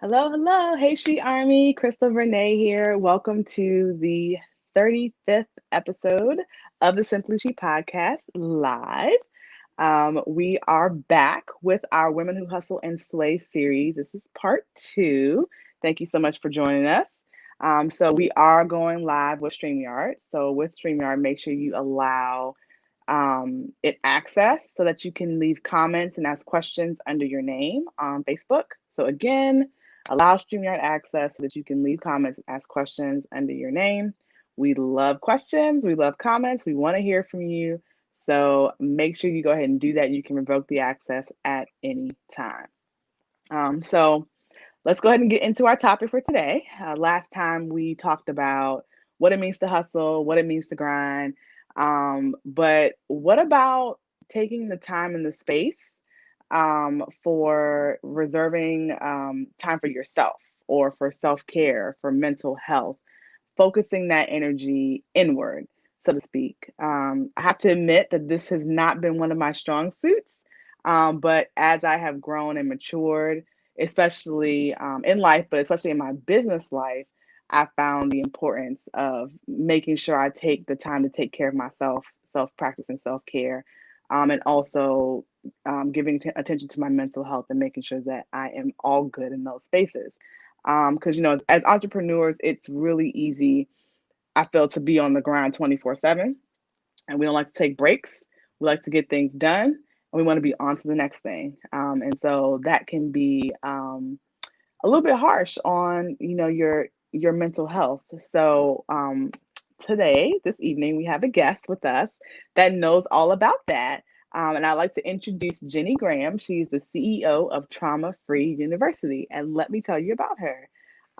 Hello, hello. Hey, She Army. Crystal Renee here. Welcome to the 35th episode of the Simply She podcast live. We are back with our Women Who Hustle and Slay series. This is part two. Thank you so much for joining us. So, we are going live with StreamYard. So, with StreamYard, make sure you allow it access so that you can leave comments and ask questions under your name on Facebook. So, again, allow StreamYard access so that you can leave comments and ask questions under your name. We love questions, we love comments, we want to hear from you. So make sure you go ahead and do that. You can revoke the access at any time. So let's go ahead and get into our topic for today. Last time we talked about what it means to hustle, what it means to grind. But what about taking the time and the space for reserving time for yourself or for self care, for mental health, focusing that energy inward, so to speak. I have to admit that this has not been one of my strong suits, but as I have grown and matured, especially in life, but especially in my business life, I found the importance of making sure I take the time to take care of myself, self practice and self care, and also giving attention to my mental health and making sure that I am all good in those spaces. Because, as entrepreneurs, it's really easy, I feel, to be on the grind 24/7, and we don't like to take breaks. We like to get things done, and we want to be on to the next thing. And so that can be a little bit harsh on, your mental health. So today, this evening, we have a guest with us that knows all about that. And I'd like to introduce Jenni Graham. She's the CEO of Trauma Free University. And let me tell you about her.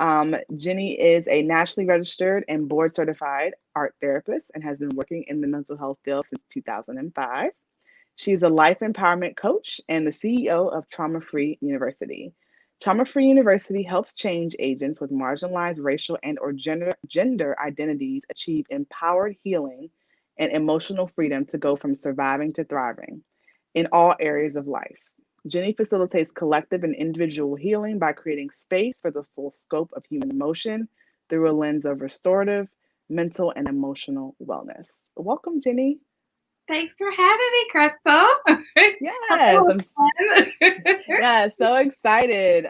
Jenni is a nationally registered and board certified art therapist and has been working in the mental health field since 2005. She's a life empowerment coach and the CEO of Trauma Free University. Trauma Free University helps change agents with marginalized racial and or gender identities achieve empowered healing and emotional freedom to go from surviving to thriving in all areas of life. Jenni facilitates collective and individual healing by creating space for the full scope of human emotion through a lens of restorative, mental, and emotional wellness. Welcome, Jenni. Thanks for having me, Crystal. Yes, Hello, I'm everyone. Yeah, so excited.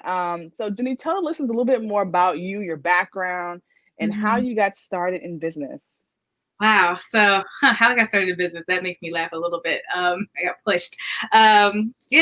So Jenni, tell the listeners a little bit more about you, your background, and how Mhm. you got started in business. Wow. How I got started in business, that makes me laugh a little bit. I got pushed. Yeah,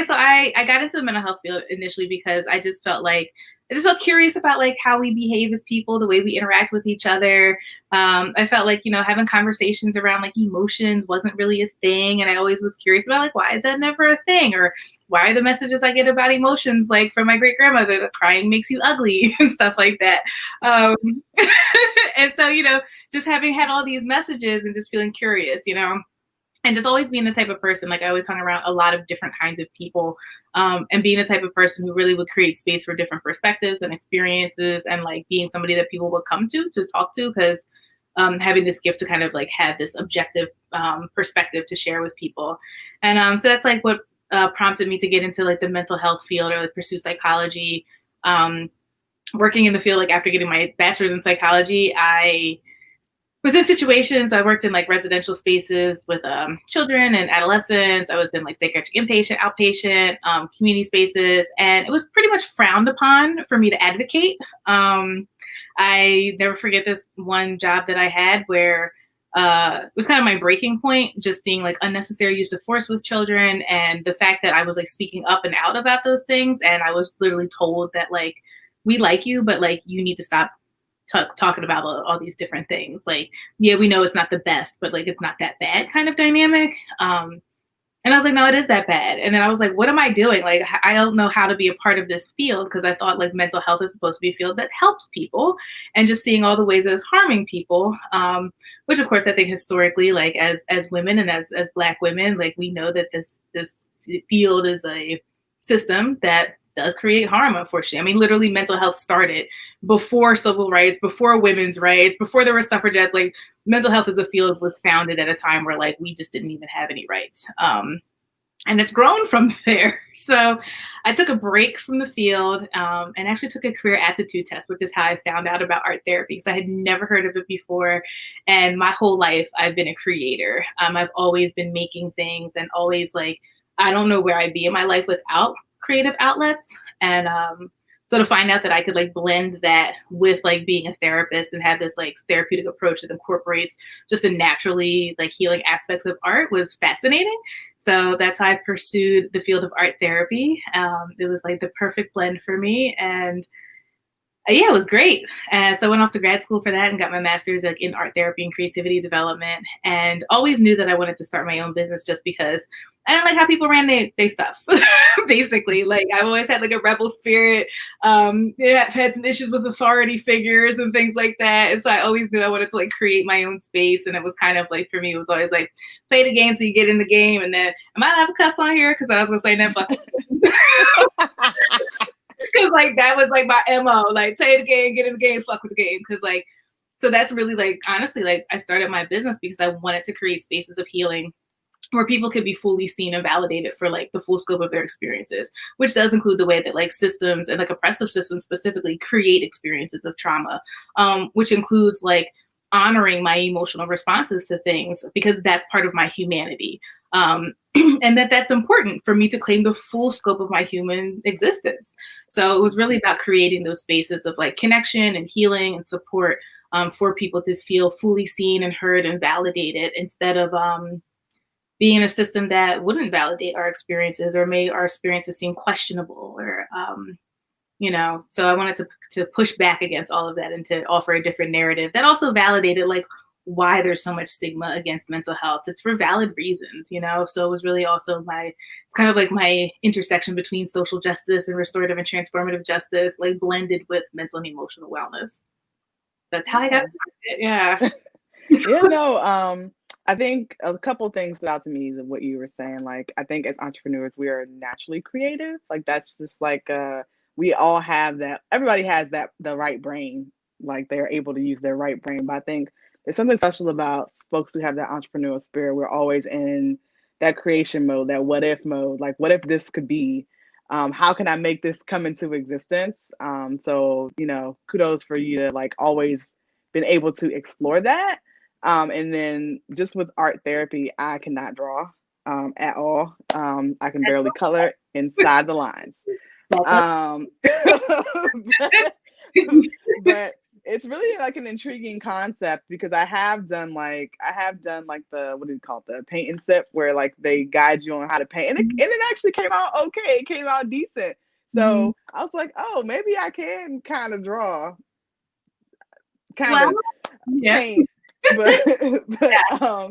so I got into the mental health field initially because I just felt curious about like how we behave as people, the way we interact with each other. I felt like, having conversations around like emotions wasn't really a thing. And I always was curious about like, why is that never a thing? Or why are the messages I get about emotions like from my great grandmother, that crying makes you ugly and stuff like that. Um, and so, just having had all these messages and just feeling curious, and just always being the type of person, like I always hung around a lot of different kinds of people, and being the type of person who really would create space for different perspectives and experiences, and like being somebody that people would come to talk to, because having this gift to kind of like have this objective perspective to share with people. And so that's like what prompted me to get into like the mental health field or like pursue psychology. Working in the field, like after getting my bachelor's in psychology, I was in situations. I worked in like residential spaces with children and adolescents. I was in like psychiatric inpatient, outpatient, community spaces, and it was pretty much frowned upon for me to advocate. I never forget this one job that I had where it was kind of my breaking point, just seeing like unnecessary use of force with children, and the fact that I was like speaking up and out about those things, and I was literally told that like, we like you, but like you need to stop talking about all these different things. Like, yeah, we know it's not the best, but like it's not that bad kind of dynamic. And I was like, no, it is that bad. And then I was like, what am I doing? Like, I don't know how to be a part of this field, because I thought like mental health is supposed to be a field that helps people, and just seeing all the ways that it's harming people. Which of course I think historically, like as women and as Black women, like we know that this field is a system that does create harm, unfortunately. I mean, literally mental health started before civil rights, before women's rights, before there were suffragettes. Like, mental health as a field was founded at a time where like we just didn't even have any rights. and it's grown from there. So I took a break from the field, and actually took a career aptitude test, which is how I found out about art therapy, because I had never heard of it before. And my whole life, I've been a creator. I've always been making things, and always like, I don't know where I'd be in my life without creative outlets. And so to find out that I could like blend that with like being a therapist and have this like therapeutic approach that incorporates just the naturally like healing aspects of art was fascinating. So that's how I pursued the field of art therapy. It was like the perfect blend for me, and yeah, it was great. So I went off to grad school for that and got my master's like in art therapy and creativity development, and always knew that I wanted to start my own business just because I didn't like how people ran their stuff. Basically, like I've always had like a rebel spirit. Yeah, I've had some issues with authority figures and things like that, and so I always knew I wanted to like create my own space. And it was kind of like, for me, it was always like, play the game so you get in the game. And then, am I allowed to cuss on here? Because I was gonna say that, because like that was like my MO, like play the game, get in the game, fuck with the game. Because like, so that's really like, honestly, like I started my business because I wanted to create spaces of healing where people could be fully seen and validated for like the full scope of their experiences, which does include the way that like systems, and like oppressive systems specifically, create experiences of trauma, which includes like honoring my emotional responses to things, because that's part of my humanity. And that's important for me to claim the full scope of my human existence. So it was really about creating those spaces of like connection and healing and support, for people to feel fully seen and heard and validated, instead of being in a system that wouldn't validate our experiences or made our experiences seem questionable, or so I wanted to push back against all of that and to offer a different narrative that also validated like why there's so much stigma against mental health. It's for valid reasons. So it was really also it's kind of like my intersection between social justice and restorative and transformative justice, like blended with mental and emotional wellness. That's how I got started. Yeah. Yeah, no, I think a couple things stood out to me of what you were saying. Like, I think as entrepreneurs, we are naturally creative. Like, that's just like we all have that. Everybody has the right brain. Like, they're able to use their right brain. But I think there's something special about folks who have that entrepreneurial spirit. We're always in that creation mode, that what if mode. Like, what if this could be? How can I make this come into existence? So, kudos for you to like always been able to explore that. And then just with art therapy, I cannot draw at all. I can barely color inside the lines. Um, but, but it's really like an intriguing concept, because I have done like the, what do you call it, the paint and sip, where like they guide you on how to paint, and it actually came out okay. It came out decent. So I was like, oh, maybe I can kind of draw, kind Well, of yeah. paint, but Yeah.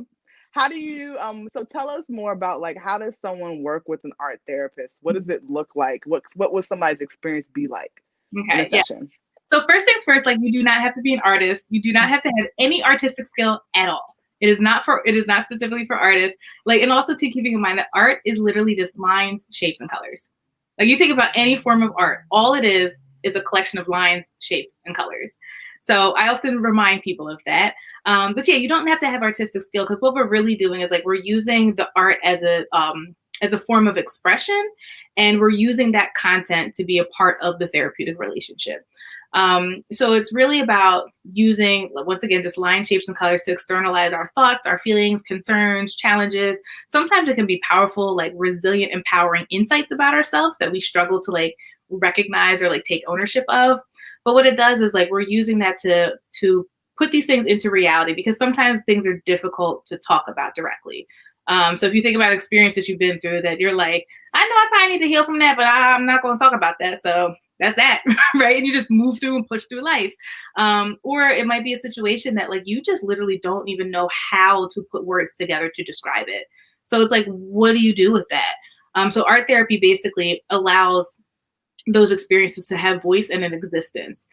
how do you so tell us more about like, how does someone work with an art therapist? What does it look like? What would somebody's experience be like in a Okay. Yeah. session? So first things first, like you do not have to be an artist. You do not have to have any artistic skill at all. It is not specifically for artists. Like, and also to keeping in mind that art is literally just lines, shapes, and colors. Like you think about any form of art, all it is a collection of lines, shapes, and colors. So I often remind people of that. But yeah, you don't have to have artistic skill, because what we're really doing is like we're using the art as a form of expression, and we're using that content to be a part of the therapeutic relationship. So it's really about using, once again, just line, shapes, and colors to externalize our thoughts, our feelings, concerns, challenges. Sometimes it can be powerful, like resilient, empowering insights about ourselves that we struggle to like recognize or like take ownership of. But what it does is like we're using that to put these things into reality, because sometimes things are difficult to talk about directly. So if you think about experience that you've been through that you're like, I know I probably need to heal from that, but I'm not going to talk about that. So that's that, right? And you just move through and push through life. Or it might be a situation that like you just literally don't even know how to put words together to describe it. So it's like, what do you do with that? So art therapy basically allows those experiences to have voice and an existence.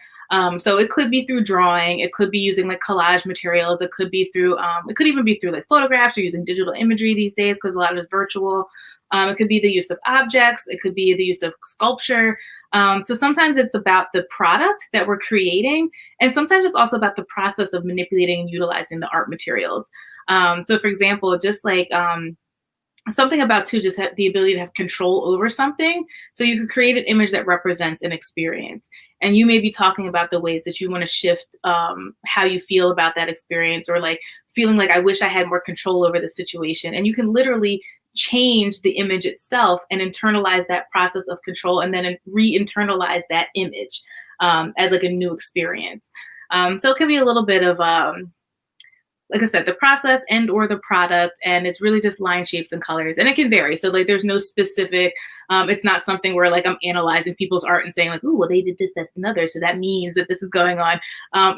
So it could be through drawing, it could be using like collage materials, it could be through, it could even be through like photographs or using digital imagery these days, because a lot of it's virtual. It could be the use of objects, it could be the use of sculpture. So sometimes it's about the product that we're creating, and sometimes it's also about the process of manipulating and utilizing the art materials. So for example, just like something about too just the ability to have control over something. So you could create an image that represents an experience, and you may be talking about the ways that you want to shift how you feel about that experience, or like feeling like I wish I had more control over the situation. And you can literally change the image itself and internalize that process of control, and then re-internalize that image as like a new experience. So it can be a little bit of like I said, the process and or the product, and it's really just line shapes and colors, and it can vary. So like, there's no specific. It's not something where like I'm analyzing people's art and saying like, oh, well, they did this, that's another, so that means that this is going on.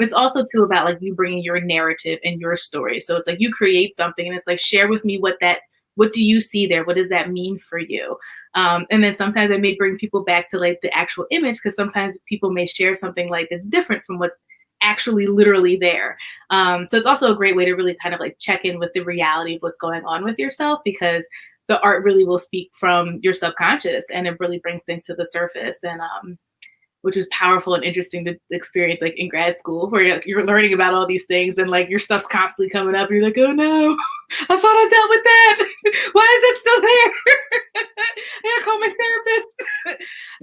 It's also too about like you bringing your narrative and your story. So it's like you create something, and it's like, share with me what do you see there? What does that mean for you? And then sometimes I may bring people back to like the actual image, because sometimes people may share something like that's different from what's actually literally there. So it's also a great way to really kind of like check in with the reality of what's going on with yourself, because the art really will speak from your subconscious, and it really brings things to the surface. And which was powerful and interesting to experience like in grad school, where you're learning about all these things and like your stuff's constantly coming up. You're like, oh no, I thought I dealt with that. Why is it still there? I gotta call my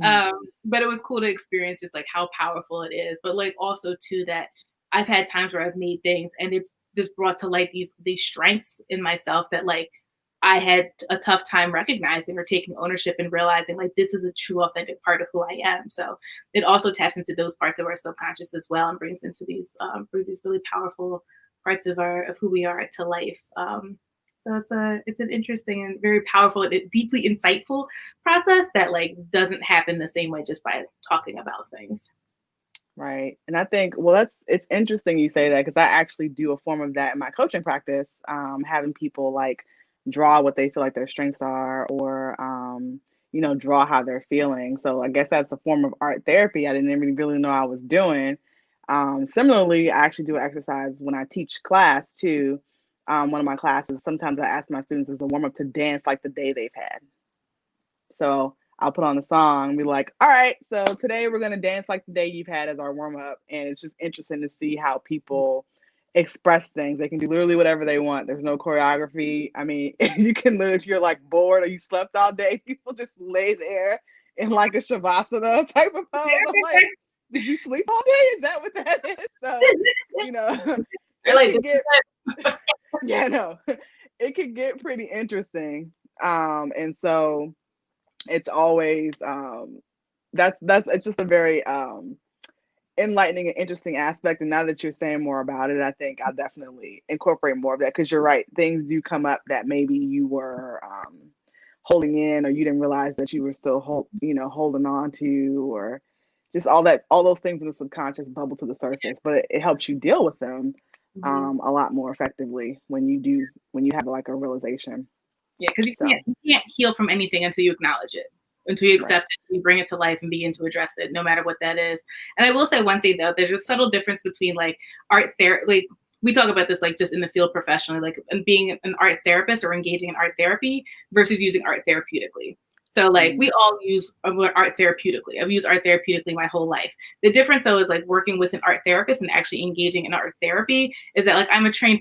therapist. But it was cool to experience just like how powerful it is. But like also too, that I've had times where I've made things and it's just brought to light these strengths in myself that like I had a tough time recognizing or taking ownership and realizing like this is a true authentic part of who I am. So it also taps into those parts of our subconscious as well, and brings brings these really powerful parts of who we are to life. So it's an interesting and very powerful and deeply insightful process that like doesn't happen the same way just by talking about things. Right. And I think, well, it's interesting you say that, because I actually do a form of that in my coaching practice, having people like draw what they feel like their strengths are, or, draw how they're feeling. So I guess that's a form of art therapy I didn't really know I was doing. Similarly, I actually do an exercise when I teach class too. One of my classes, sometimes I ask my students as a warm up to dance like the day they've had. So I'll put on a song and be like, all right, so today we're going to dance like the day you've had as our warm up. And it's just interesting to see how people express things. They can do literally whatever they want. There's no choreography. I mean, you can literally, if you're like bored or you slept all day, people just lay there in like a shavasana type of pose. I'm like, did you sleep all day? Is that what that is? So, it can get, yeah, no, it can get pretty interesting. And so it's always that's it's just a very enlightening and interesting aspect. And now that you're saying more about it, I think I'll definitely incorporate more of that, because you're right, things do come up that maybe you were holding in, or you didn't realize that you were still holding on to, or just all those things in the subconscious bubble to the surface. But it helps you deal with them a lot more effectively when you have like a realization. Yeah, because So you can't heal from anything until you acknowledge it, until you right. accept it, you bring it to life and begin to address it, no matter what that is. And I will say one thing though, there's a subtle difference between like art therapy, like we talk about this like just in the field professionally, like being an art therapist or engaging in art therapy versus using art therapeutically. So like we all use art therapeutically. I've used art therapeutically my whole life. The difference though is like working with an art therapist and actually engaging in art therapy is that like I'm a trained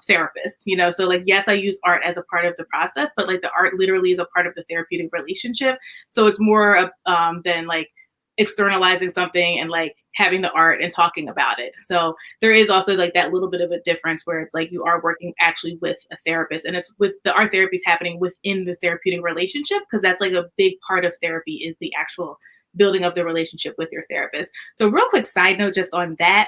therapist, so like yes, I use art as a part of the process, but like the art literally is a part of the therapeutic relationship. So it's more than like externalizing something and like having the art and talking about it. So there is also like that little bit of a difference where it's like you are working actually with a therapist, and it's with the art therapy is happening within the therapeutic relationship, because that's like a big part of therapy is the actual building of the relationship with your therapist. So real quick side note just on that.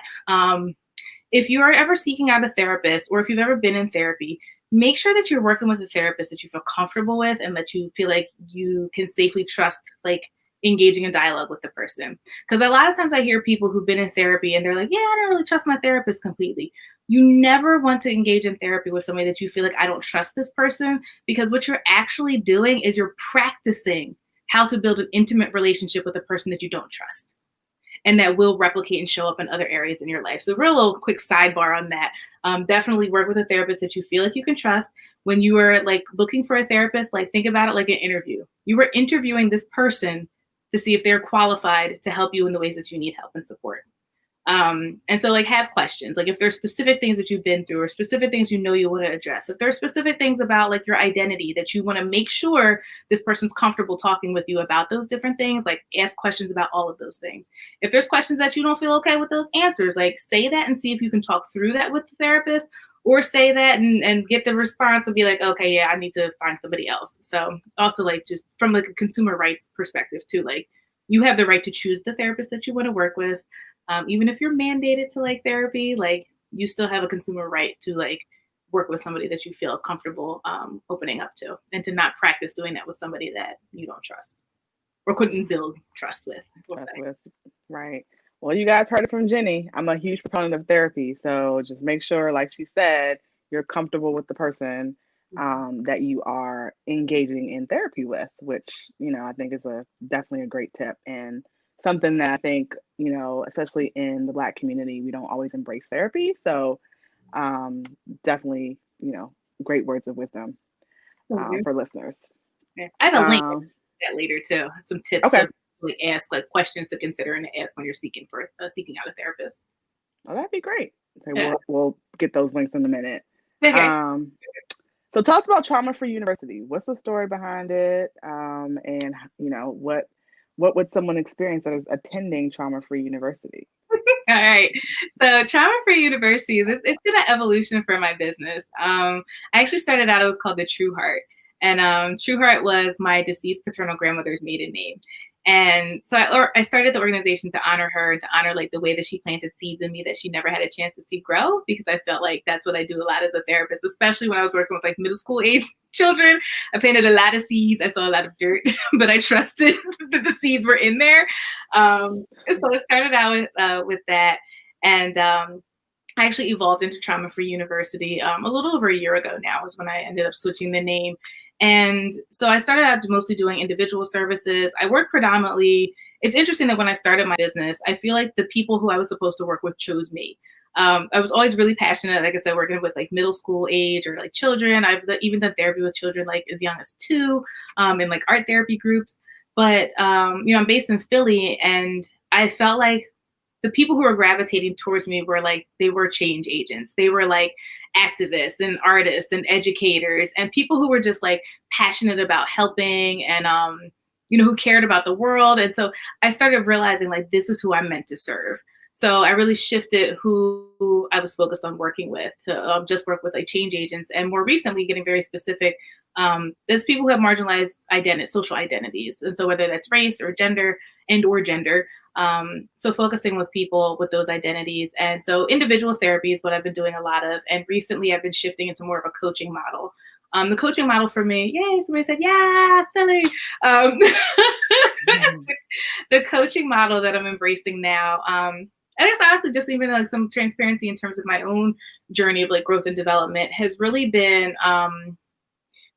If you are ever seeking out a therapist, or if you've ever been in therapy, make sure that you're working with a therapist that you feel comfortable with and that you feel like you can safely trust, like engaging in dialogue with the person. Because a lot of times I hear people who've been in therapy and they're like, yeah, I don't really trust my therapist completely. You never want to engage in therapy with somebody that you feel like, I don't trust this person, because what you're actually doing is you're practicing how to build an intimate relationship with a person that you don't trust, and that will replicate and show up in other areas in your life. So real little quick sidebar on that. Definitely work with a therapist that you feel like you can trust. When you are like looking for a therapist, like think about it like an interview. You were interviewing this person to see if they're qualified to help you in the ways that you need help and support. And so like have questions. Like if there's specific things that you've been through or specific things you want to address, if there's specific things about like your identity that you want to make sure this person's comfortable talking with you about those different things, like ask questions about all of those things. If there's questions that you don't feel okay with those answers, like say that and see if you can talk through that with the therapist, or say that and get the response and be like, okay, yeah, I need to find somebody else. So also like just from like a consumer rights perspective too, like you have the right to choose the therapist that you want to work with. Even if you're mandated to like therapy, like you still have a consumer right to like work with somebody that you feel comfortable opening up to, and to not practice doing that with somebody that you don't trust or couldn't build trust with. We'll Trust say. with. Right. Well, you guys heard it from Jenni. I'm a huge proponent of therapy. So just make sure, like she said, you're comfortable with the person that you are engaging in therapy with, which, I think is definitely a great tip, and something that I think, especially in the Black community, we don't always embrace therapy. So um, definitely, great words of wisdom Mhm. for listeners. Yeah. I have a link Um, that later too. Some tips okay. to like ask, like questions to consider and to ask when you're seeking out a therapist. Well, that'd be great. Okay, Yeah. we'll get those links in a minute. Okay. Um, so tell us about Trauma Free University. What's the story behind it? And what would someone experience that is attending Trauma Free University? All right. So Trauma Free University, it's been an evolution for my business. I actually started out, it was called the True Heart. And True Heart was my deceased paternal grandmother's maiden name. And so I started the organization to honor her and to honor like the way that she planted seeds in me that she never had a chance to see grow, because I felt like that's what I do a lot as a therapist, especially when I was working with like middle school age children. I planted a lot of seeds. I saw a lot of dirt, but I trusted that the seeds were in there. So it started out with that. And I actually evolved into Trauma Free University a little over a year ago now, is when I ended up switching the name. And so I started out mostly doing individual services. I work predominantly, it's interesting that when I started my business, I feel like the people who I was supposed to work with chose me. I was always really passionate, like I said, working with like middle school age or like children. I've even done therapy with children like as young as 2, in like art therapy groups. But I'm based in Philly, and I felt like the people who were gravitating towards me were like, they were change agents. They were like activists and artists and educators and people who were just like passionate about helping and, who cared about the world. And so I started realizing like, this is who I'm meant to serve. So I really shifted who I was focused on working with to just work with like change agents, and more recently getting very specific. There's people who have marginalized social identities. And so whether that's race or gender or gender, so focusing with people with those identities. And so individual therapy is what I've been doing a lot of. And recently I've been shifting into more of a coaching model. The coaching model for me, yay, somebody said, yeah, Philly. Um, the coaching model that I'm embracing now, I guess honestly, just even like some transparency in terms of my own journey of like growth and development, has really been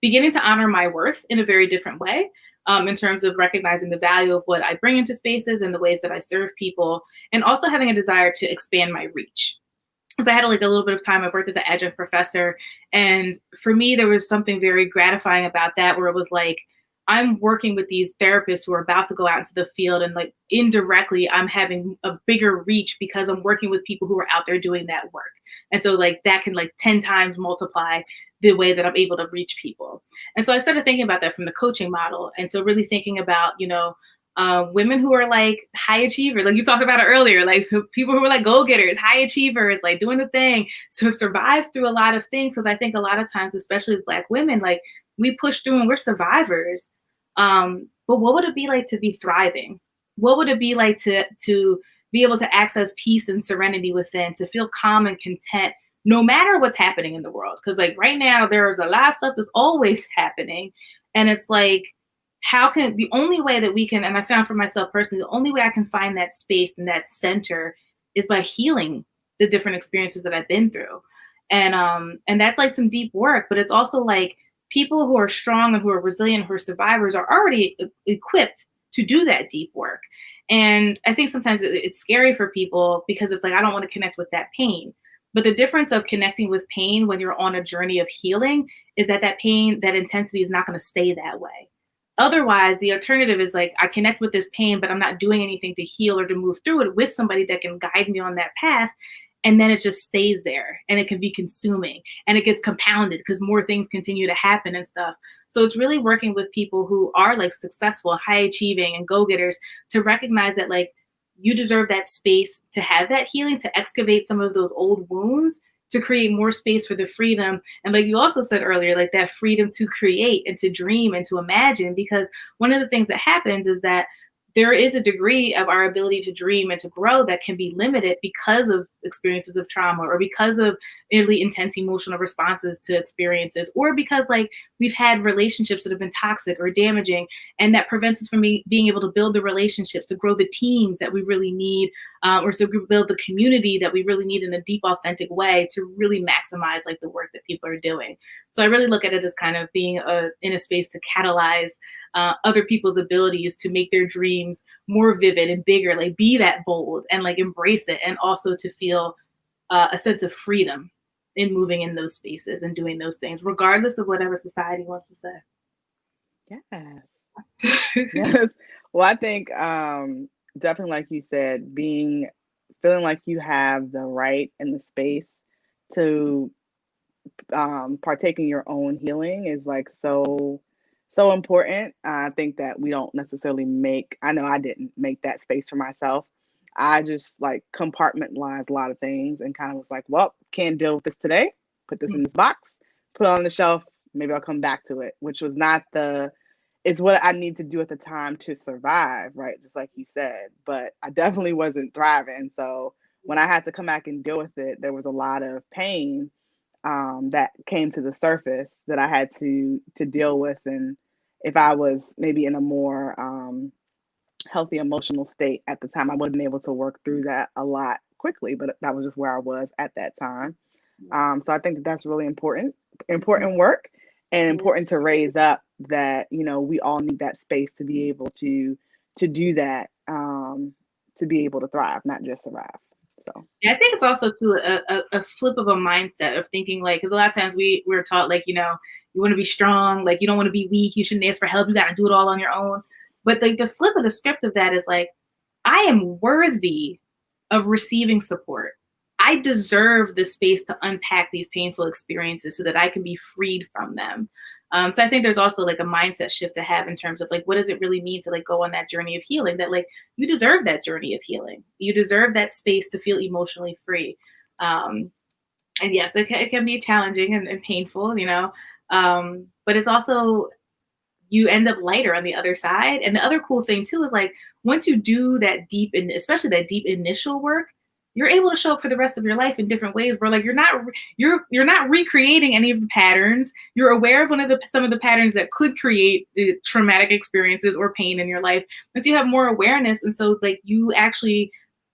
beginning to honor my worth in a very different way, in terms of recognizing the value of what I bring into spaces and the ways that I serve people, and also having a desire to expand my reach. Because I had like a little bit of time, I worked as an adjunct professor. And for me, there was something very gratifying about that, where it was like, I'm working with these therapists who are about to go out into the field, and like indirectly, I'm having a bigger reach because I'm working with people who are out there doing that work. And so like that can like 10 times multiply the way that I'm able to reach people. And so I started thinking about that from the coaching model. And so really thinking about, women who are like high achievers, like you talked about it earlier, like people who are like goal getters, high achievers, like doing the thing, so have survived through a lot of things. Because I think a lot of times, especially as Black women, like we push through and we're survivors. But what would it be like to be thriving? What would it be like to be able to access peace and serenity within, to feel calm and content no matter what's happening in the world? Because like right now, there's a lot of stuff that's always happening. And it's like, how can the only way that we can, and I found for myself personally, the only way I can find that space and that center is by healing the different experiences that I've been through. And that's like some deep work, but it's also like people who are strong and who are resilient, who are survivors, are already equipped to do that deep work. And I think sometimes it's scary for people because it's like, I don't want to connect with that pain. But the difference of connecting with pain when you're on a journey of healing is that pain, that intensity is not going to stay that way. Otherwise, the alternative is like I connect with this pain, but I'm not doing anything to heal or to move through it with somebody that can guide me on that path. And then it just stays there and it can be consuming and it gets compounded because more things continue to happen and stuff. So it's really working with people who are like successful, high achieving, and go getters to recognize that like you deserve that space to have that healing, to excavate some of those old wounds, to create more space for the freedom. And like you also said earlier, like that freedom to create and to dream and to imagine, because one of the things that happens is that there is a degree of our ability to dream and to grow that can be limited because of experiences of trauma or because of really intense emotional responses to experiences, or because like we've had relationships that have been toxic or damaging, and that prevents us from being able to build the relationships, to grow the teams that we really need, or to build the community that we really need in a deep, authentic way to really maximize like the work that people are doing. So I really look at it as kind of being in a space to catalyze other people's abilities to make their dreams more vivid and bigger, like be that bold and like embrace it, and also to feel a sense of freedom in moving in those spaces and doing those things, regardless of whatever society wants to Yes. say. Yes. Well, I think definitely like you said, being feeling like you have the right and the space to partake in your own healing is like so important. I think that we don't necessarily make, I know I didn't make that space for myself. I just like compartmentalized a lot of things and kind of was like, well, can't deal with this today. Put this in this box, put it on the shelf. Maybe I'll come back to it, which was not the, it's what I need to do at the time to survive, right? Just like you said. But I definitely wasn't thriving. So when I had to come back and deal with it, there was a lot of pain that came to the surface that I had to deal with. And if I was maybe in a more healthy emotional state at the time, I would have been able to work through that a lot quickly. But that was just where I was at that time. So I think that that's really important work, and important to raise up that we all need that space to be able to do that, to be able to thrive, not just survive. So Yeah, I think it's also too a flip of a mindset of thinking like, because a lot of times we're taught like, you want to be strong, like you don't want to be weak, you shouldn't ask for help, you got to do it all on your own. But like the flip of the script of that is like, I am worthy of receiving support. I deserve the space to unpack these painful experiences so that I can be freed from them. So I think there's also like a mindset shift to have in terms of like, what does it really mean to like go on that journey of healing? That like you deserve that journey of healing. You deserve that space to feel emotionally free. Um, and yes, it can be challenging and painful, but it's also you end up lighter on the other side. And the other cool thing too is like once you do that deep and especially that deep initial work, you're able to show up for the rest of your life in different ways where like you're not recreating any of the patterns. You're aware of some of the patterns that could create traumatic experiences or pain in your life. And so you have more awareness. And so like you actually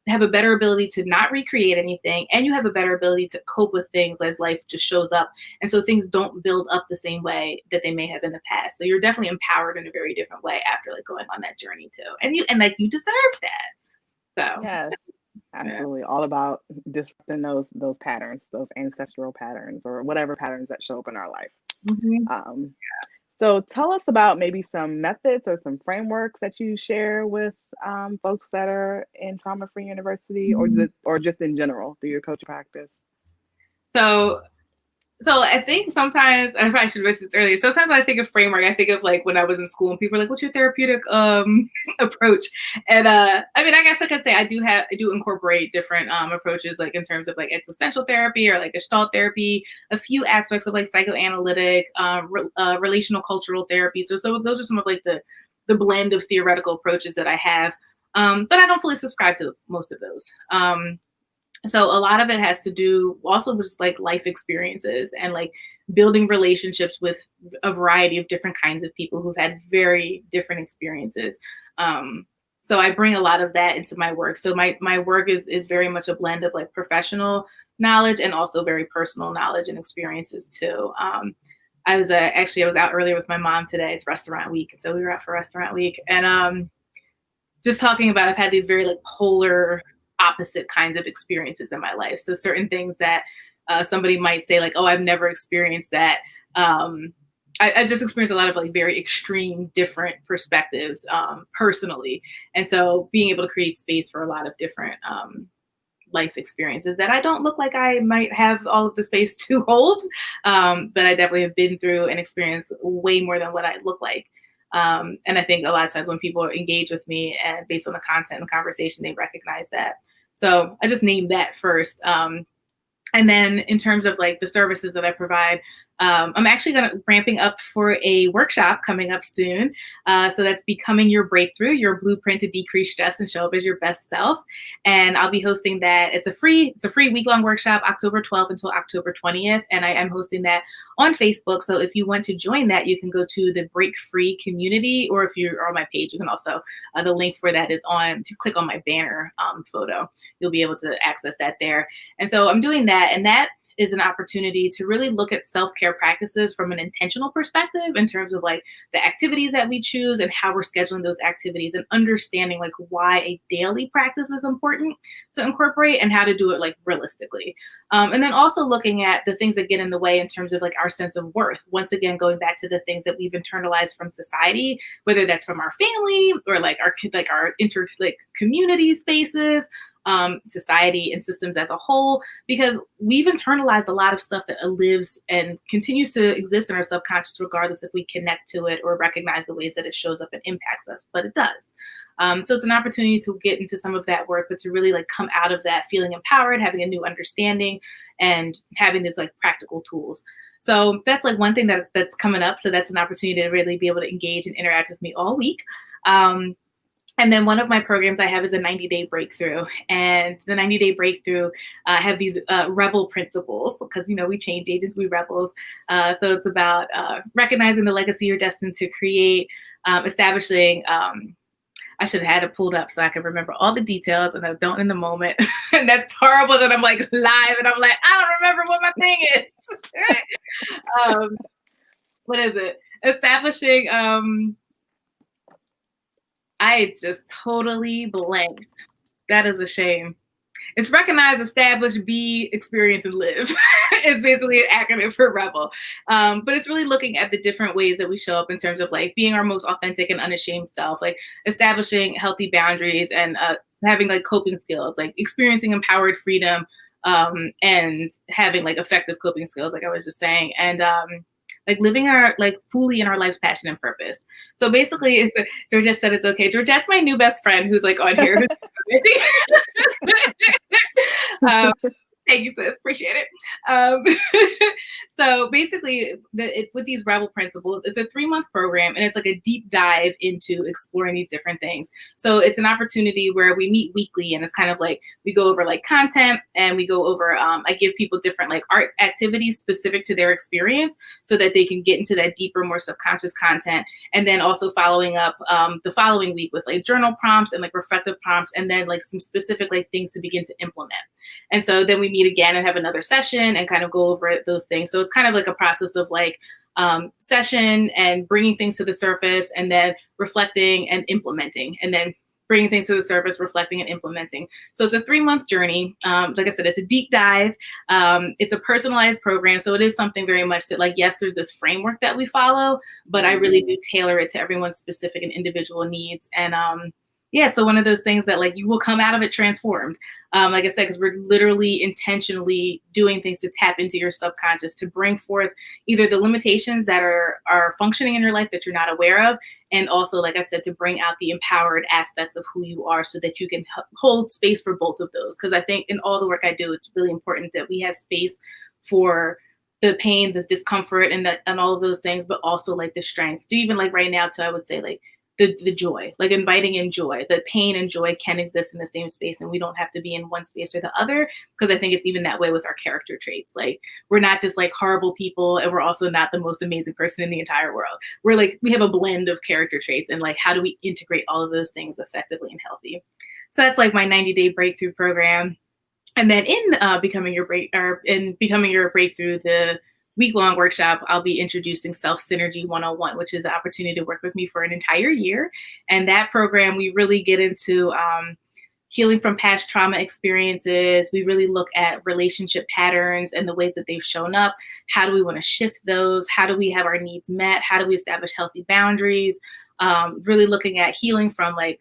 have a better ability to not recreate anything, and you have a better ability to cope with things as life just shows up, and so things don't build up the same way that they may have in the past. So you're definitely empowered in a very different way after like going on that journey too, and like you deserve that. So yes, yeah. absolutely, all about disrupting those patterns, those ancestral patterns, or whatever patterns that show up in our life. Mm-hmm. Um, so tell us about maybe some methods or some frameworks that you share with folks that are in Trauma Free University, or just in general through your coaching practice. So So I think sometimes, I probably should have mentioned this earlier. Sometimes when I think of framework, I think of like when I was in school and people are like, "What's your therapeutic approach?" And I mean, I guess I could say I do incorporate different approaches, like in terms of like existential therapy or like Gestalt therapy, a few aspects of like psychoanalytic, relational cultural therapy. So those are some of like the blend of theoretical approaches that I have, but I don't fully subscribe to most of those. So a lot of it has to do also with like life experiences and like building relationships with a variety of different kinds of people who've had very different experiences. So I bring a lot of that into my work. So my work is very much a blend of like professional knowledge and also very personal knowledge and experiences too. I was out earlier with my mom today. It's restaurant week, and so we were out for restaurant week, and just talking about I've had these very like polar opposite kinds of experiences in my life. So certain things that somebody might say like, oh, I've never experienced that. I just experienced a lot of like very extreme different perspectives personally. And so being able to create space for a lot of different life experiences that I don't look like I might have all of the space to hold. But I definitely have been through and experienced way more than what I look like. And I think a lot of times when people engage with me and based on the content and the conversation, they recognize that. So I just named that first. And then in terms of like the services that I provide, I'm actually ramping up for a workshop coming up soon. So that's Becoming Your Breakthrough, Your Blueprint to Decrease Stress and Show Up as Your Best Self. And I'll be hosting that. It's a free week-long workshop, October 12th until October 20th. And I am hosting that on Facebook. So if you want to join that, you can go to the Break Free community, or if you're on my page, you can also, the link for that is to click on my banner photo. You'll be able to access that there. And so I'm doing that. And that is an opportunity to really look at self-care practices from an intentional perspective in terms of like the activities that we choose and how we're scheduling those activities and understanding like why a daily practice is important to incorporate and how to do it like realistically. And then also looking at the things that get in the way in terms of like our sense of worth. Once again, going back to the things that we've internalized from society, whether that's from our family or like our community spaces, society and systems as a whole, because we've internalized a lot of stuff that lives and continues to exist in our subconscious, regardless if we connect to it or recognize the ways that it shows up and impacts us, but it does. So it's an opportunity to get into some of that work, but to really like come out of that feeling empowered, having a new understanding and having these like practical tools. So that's like one thing that's coming up. So that's an opportunity to really be able to engage and interact with me all week. And then one of my programs I have is a 90-day breakthrough. And the 90-day breakthrough have these rebel principles because, you know, we change agents, we rebels. So it's about recognizing the legacy you're destined to create, establishing, I should have had it pulled up so I can remember all the details and I don't in the moment. And that's horrible that I'm like live and I'm like, I don't remember what my thing is. What is it? Establishing, I just totally blanked. That is a shame. It's recognize, establish, be, experience, and live. It's basically an acronym for REBEL. But it's really looking at the different ways that we show up in terms of like being our most authentic and unashamed self, like establishing healthy boundaries and having like coping skills, like experiencing empowered freedom and having like effective coping skills, like I was just saying. And like living our like fully in our life's passion and purpose. So basically, Georgette said it's okay. Georgette's my new best friend who's like on here. Thank you, sis. Appreciate it. So basically, it's with these Rebel principles. It's a 3-month program, and it's like a deep dive into exploring these different things. So it's an opportunity where we meet weekly, and it's kind of like we go over like content, and we go over. I give people different like art activities specific to their experience, so that they can get into that deeper, more subconscious content, and then also following up the following week with like journal prompts and like reflective prompts, and then like some specific like things to begin to implement. And so then we meet again and have another session and kind of go over those things. So it's kind of like a process of like session and bringing things to the surface and then reflecting and implementing and then bringing things to the surface, reflecting and implementing. So it's a 3-month journey. Like I said, it's a deep dive. It's a personalized program. So it is something very much that like, yes, there's this framework that we follow, but I really do tailor it to everyone's specific and individual needs. And yeah, so one of those things that like you will come out of it transformed. Like I said, because we're literally intentionally doing things to tap into your subconscious to bring forth either the limitations that are functioning in your life that you're not aware of. And also, like I said, to bring out the empowered aspects of who you are so that you can hold space for both of those. Because I think in all the work I do, it's really important that we have space for the pain, the discomfort, and all of those things, but also like the strength. So even like right now, too, I would say like the joy, like inviting in joy. The pain and joy can exist in the same space, and we don't have to be in one space or the other, because I think it's even that way with our character traits. Like we're not just like horrible people, and we're also not the most amazing person in the entire world. We're like, we have a blend of character traits, and like how do we integrate all of those things effectively and healthy? So that's like my 90-day breakthrough program. And then in Becoming Your Breakthrough, the week-long workshop, I'll be introducing Self-Synergy 101, which is the opportunity to work with me for an entire year. And that program, we really get into healing from past trauma experiences. We really look at relationship patterns and the ways that they've shown up. How do we want to shift those? How do we have our needs met? How do we establish healthy boundaries? Really looking at healing from like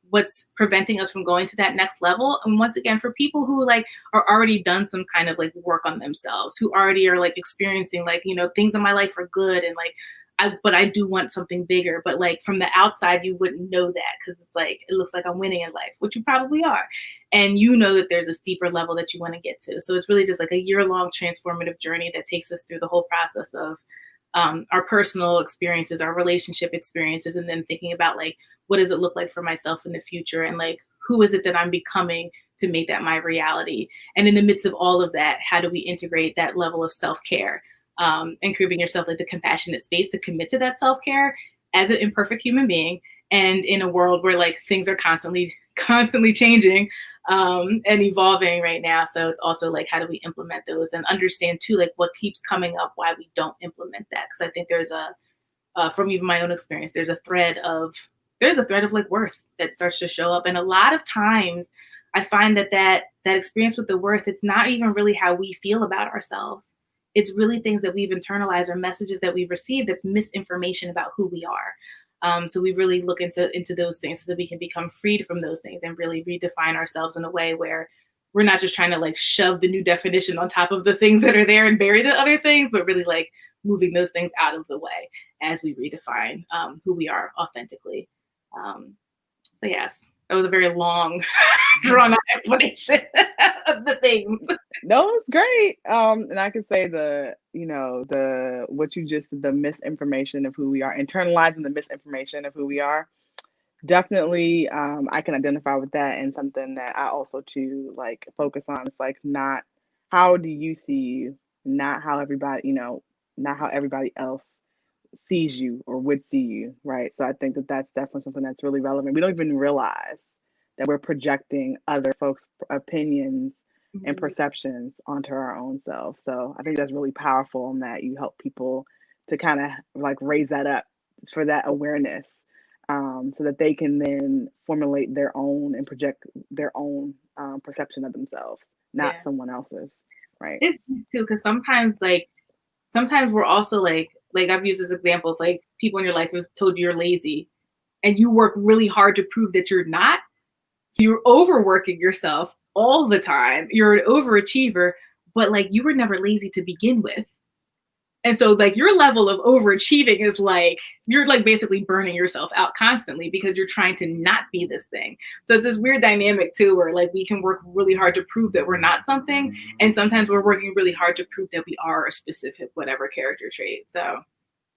what's preventing us from going to that next level. And once again, for people who like are already done some kind of like work on themselves, who already are like experiencing like, you know, things in my life are good and like but I do want something bigger. But like from the outside, you wouldn't know that because it's like it looks like I'm winning in life, which you probably are. And you know that there's a steeper level that you want to get to. So it's really just like a year-long transformative journey that takes us through the whole process of our personal experiences, our relationship experiences, and then thinking about like what does it look like for myself in the future, and like who is it that I'm becoming to make that my reality. And in the midst of all of that, how do we integrate that level of self-care? And giving yourself like the compassionate space to commit to that self-care as an imperfect human being, and in a world where like things are constantly changing and evolving right now. So it's also like how do we implement those and understand too like what keeps coming up, why we don't implement that. Because I think there's from even my own experience, there's a thread of like worth that starts to show up. And a lot of times I find that experience with the worth, it's not even really how we feel about ourselves. It's really things that we've internalized or messages that we've received that's misinformation about who we are. So we really look into those things so that we can become freed from those things and really redefine ourselves in a way where we're not just trying to like shove the new definition on top of the things that are there and bury the other things, but really like moving those things out of the way as we redefine who we are authentically. So yes, that was a very long, drawn out explanation of the things. No, it's great. And I could say the misinformation of who we are, internalizing the misinformation of who we are. Definitely, I can identify with that, and something that I also to like focus on. It's like not how do you see you, not how everybody, not how everybody else sees you or would see you, right? So I think that that's definitely something that's really relevant. We don't even realize that we're projecting other folks' opinions and perceptions onto our own selves. So I think that's really powerful, and that you help people to kind of like raise that up for that awareness, so that they can then formulate their own and project their own perception of themselves, not Yeah, someone else's, right? it's too because sometimes we're also like I've used this example of like people in your life have told you you're lazy, and you work really hard to prove that you're not. So you're overworking yourself all the time. You're an overachiever, but like you were never lazy to begin with. And so like your level of overachieving is like you're like basically burning yourself out constantly because you're trying to not be this thing. So it's this weird dynamic too where like we can work really hard to prove that we're not something, and sometimes we're working really hard to prove that we are a specific whatever character trait. So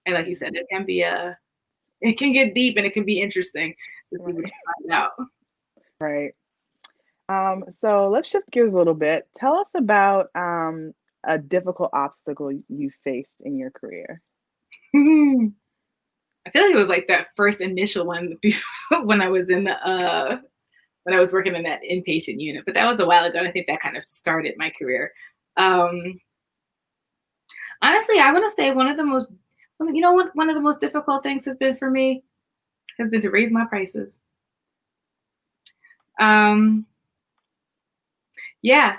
and like you said, it can get deep and it can be interesting to see what Right. you find out. Right. So let's shift gears a little bit. Tell us about a difficult obstacle you faced in your career. I feel like it was like that first initial one before, when I was in the when I was working in that inpatient unit, but that was a while ago. And I think that kind of started my career. Um, Honestly, I want to say one of the most, you know, what one of the most difficult things has been for me has been to raise my prices. Um, yeah,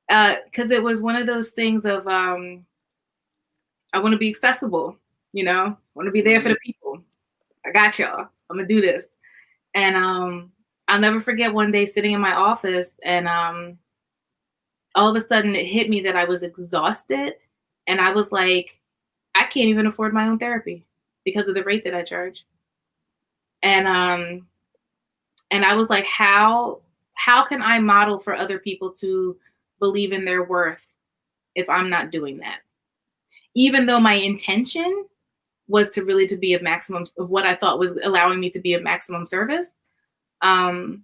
because it was one of those things of I want to be accessible, you know, I want to be there for Mm-hmm. the people. I got y'all. I'm gonna do this. And I'll never forget one day sitting in my office and all of a sudden it hit me that I was exhausted. And I was like, I can't even afford my own therapy because of the rate that I charge. And I was like, how can I model for other people to believe in their worth if I'm not doing that? Even though my intention was to really to be of maximum of what I thought was allowing me to be of maximum service. Um,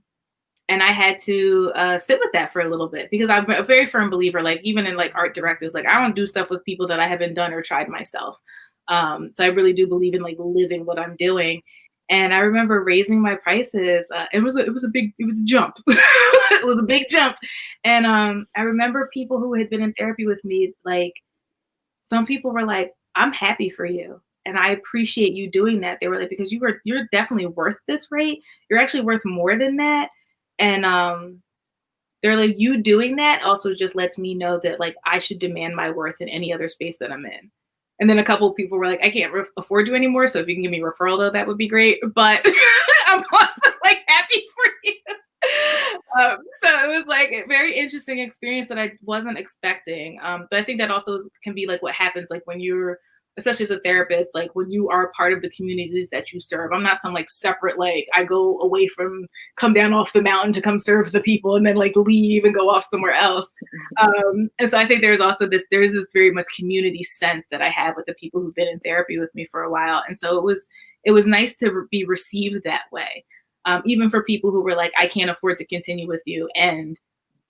and I had to sit with that for a little bit because I'm a very firm believer, like even in like art directives, like I don't do stuff with people that I haven't done or tried myself. So I really do believe in like living what I'm doing. And I remember raising my prices. It was a jump. It was a big jump. And I remember people who had been in therapy with me, like some people were like, "I'm happy for you." And I appreciate you doing that. They were like, because you're definitely worth this rate. You're actually worth more than that, And they're like, you doing that also just lets me know that like I should demand my worth in any other space that I'm in. And then a couple of people were like, I can't afford you anymore. So if you can give me a referral though, that would be great. But I'm also like happy for you. So it was like a very interesting experience that I wasn't expecting. But I think that also can be like what happens like when you're, especially as a therapist, like when you are part of the communities that you serve. I'm not some like separate, like I go away from, come down off the mountain to come serve the people and then like leave and go off somewhere else. And so I think there's this very much community sense that I have with the people who've been in therapy with me for a while. And so it was nice to be received that way. Even for people who were like, I can't afford to continue with you, and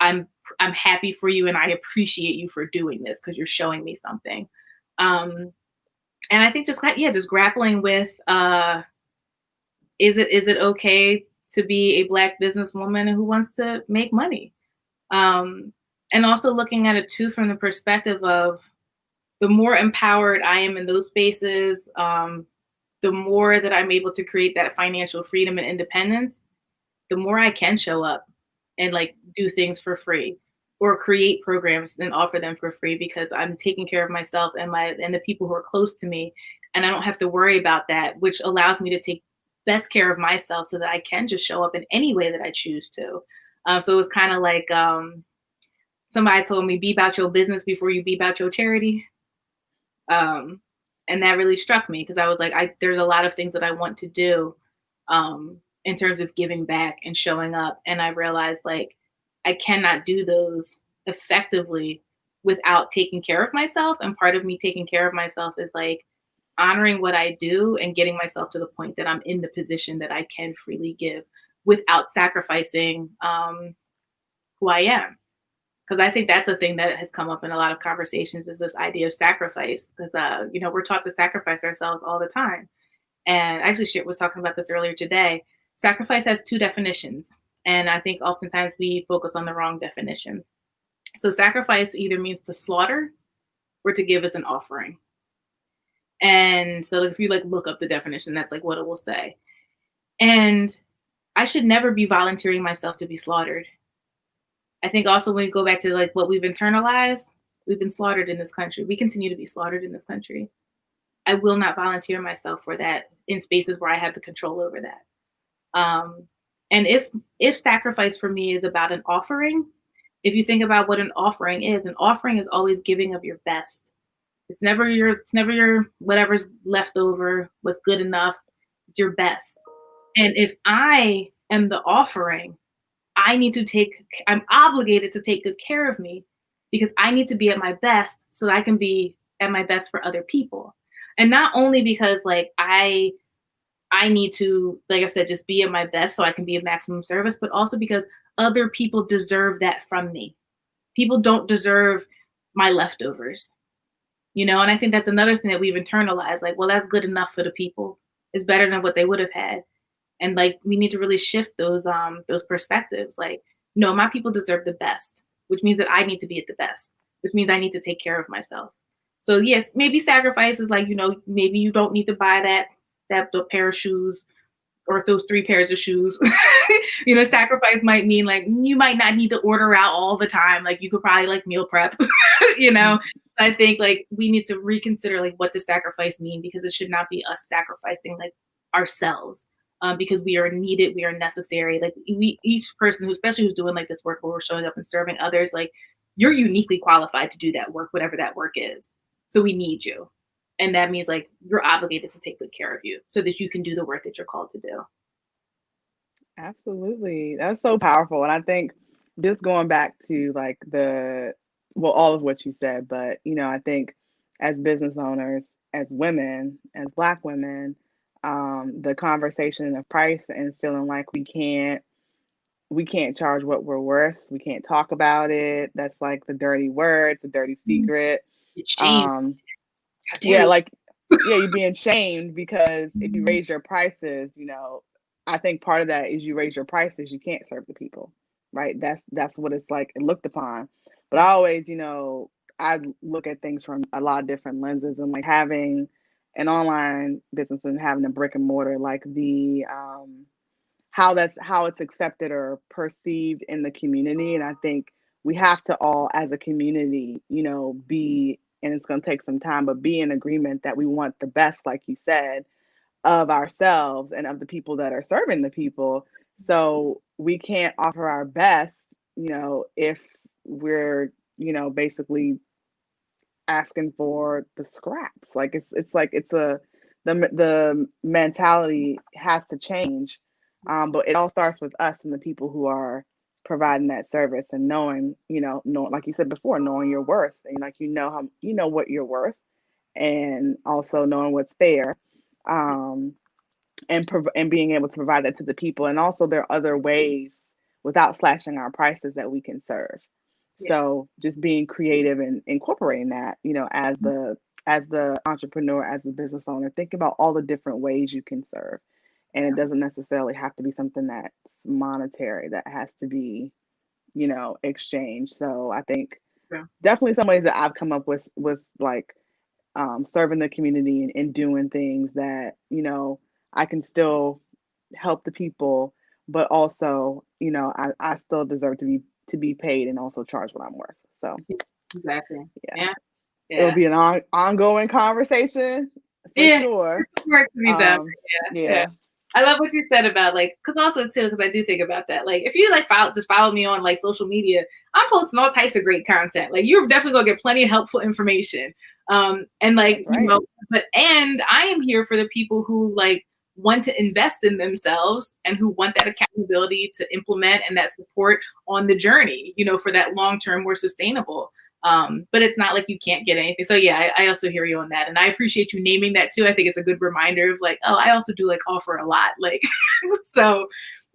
I'm I'm happy for you, and I appreciate you for doing this because you're showing me something. Um, and I think just grappling with is it okay to be a Black businesswoman who wants to make money, um, and also looking at it too from the perspective of the more empowered I am in those spaces, the more that I'm able to create that financial freedom and independence, the more I can show up and like do things for free or create programs and offer them for free because I'm taking care of myself and the people who are close to me, and I don't have to worry about that, which allows me to take best care of myself so that I can just show up in any way that I choose to. So it was kind of like somebody told me, be about your business before you be about your charity. Um, and that really struck me because I was like, there's a lot of things that I want to do in terms of giving back and showing up. And I realized like I cannot do those effectively without taking care of myself. And part of me taking care of myself is like honoring what I do and getting myself to the point that I'm in the position that I can freely give without sacrificing who I am, because I think that's a thing that has come up in a lot of conversations is this idea of sacrifice. Because we're taught to sacrifice ourselves all the time. And actually, Shit was talking about this earlier today. Sacrifice has two definitions, and I think oftentimes we focus on the wrong definition. So sacrifice either means to slaughter or to give as an offering. And so like, if you like look up the definition, that's like what it will say. And I should never be volunteering myself to be slaughtered. I think also when we go back to like what we've internalized, we've been slaughtered in this country. We continue to be slaughtered in this country. I will not volunteer myself for that in spaces where I have the control over that. Um, and if sacrifice for me is about an offering, if you think about what an offering is always giving of your best. It's never your whatever's left over, what's good enough. It's your best. And if I am the offering, I'm obligated to take good care of me because I need to be at my best so that I can be at my best for other people. And not only because like I need to, like I said, just be at my best so I can be of maximum service, but also because other people deserve that from me. People don't deserve my leftovers, and I think that's another thing that we've internalized. Like, well, that's good enough for the people. It's better than what they would have had. And like we need to really shift those perspectives. Like, no, my people deserve the best, which means that I need to be at the best, which means I need to take care of myself. So yes, maybe sacrifice is like, maybe you don't need to buy that the pair of shoes or those 3 pairs of shoes. Sacrifice might mean like you might not need to order out all the time. Like you could probably like meal prep, you know. I think like we need to reconsider like what does sacrifice mean, because it should not be us sacrificing like ourselves, because we are needed, we are necessary. Like each person who, especially who's doing like this work where we're showing up and serving others, like you're uniquely qualified to do that work, whatever that work is. So we need you. And that means like you're obligated to take good care of you so that you can do the work that you're called to do. Absolutely. That's so powerful. And I think just going back to like well, all of what you said, but I think as business owners, as women, as Black women, the conversation of price and feeling like we can't charge what we're worth. We can't talk about it. That's like the dirty word, the dirty secret. It's shame. Um, How dare yeah, you? like yeah, you're being shamed because if you raise your prices, I think part of that is you raise your prices, you can't serve the people, right? That's what it's like looked upon. But I always, I look at things from a lot of different lenses, and like having an online business and having a brick and mortar, like the how it's accepted or perceived in the community. And I think we have to all, as a community, be, and it's going to take some time, but be in agreement that we want the best, like you said, of ourselves and of the people that are serving the people. So we can't offer our best, if we're, basically asking for the scraps. Like it's like it's a the mentality has to change. But it all starts with us and the people who are providing that service, and knowing, like you said before, knowing your worth, and like how what you're worth, and also knowing what's fair. Um, and being able to provide that to the people. And also, there are other ways without slashing our prices that we can serve. Yeah. So just being creative and incorporating that, as the entrepreneur, as the business owner, think about all the different ways you can serve. And it doesn't necessarily have to be something that's monetary, that has to be, exchanged. So I think Yeah. definitely some ways that I've come up with like serving the community, and doing things that I can still help the people, but also I still deserve to be paid and also charge what I'm worth. So Exactly. yeah, Yeah. it'll Yeah. be an ongoing conversation for Yeah. sure. Work to be done. Yeah. Yeah. Yeah, I love what you said about because also too, because I do think about that. Like, if you just follow me on like social media, I'm posting all types of great content. Like, you're definitely gonna get plenty of helpful information. And that's right. and I am here for the people who like want to invest in themselves and who want that accountability to implement and that support on the journey, for that long term, more sustainable. But it's not like you can't get anything. So yeah, I also hear you on that. And I appreciate you naming that too. I think it's a good reminder of like, oh, I also do like offer a lot. Like, so